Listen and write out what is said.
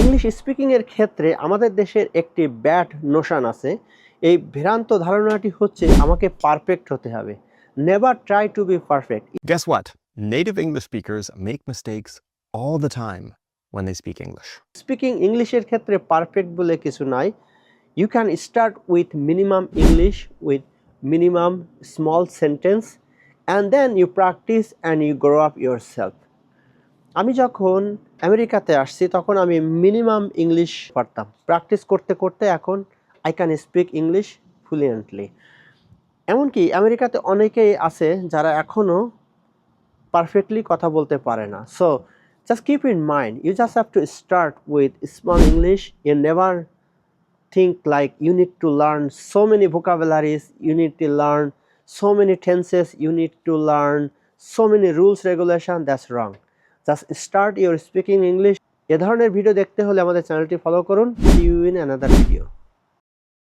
English speaking এর ক্ষেত্রে আমাদের দেশের একটি ব্যাড নোশন আছে। এই ভ্রান্ত ধারণাটি হচ্ছে আমাকে পারফেক্ট হতে হবে। Never try to be perfect. Guess what? Native English speakers make mistakes all the time when they speak English. Speaking ইংলিশের ক্ষেত্রে পারফেক্ট বলে কিছু নাই। You can start with minimum English, with minimum small sentence, and then you practice and you grow up yourself. আমি যখন আমেরিকাতে আসছি তখন আমি মিনিমাম ইংলিশ পারতাম। প্র্যাকটিস করতে করতে এখন I can speak English fluently. এমনকি আমেরিকাতে অনেকেই আছে যারা এখনও পারফেক্টলি কথা বলতে পারে না। So just keep in mind, you just have to start with small English. You never think like you need to learn so many vocabularies, you need to learn so many tenses, you need to learn so many rules regulation. That's wrong. Just start your speaking English. এ ধরনের video দেখতে হলে আমাদের চ্যানেলটি follow করুন। See you in another video.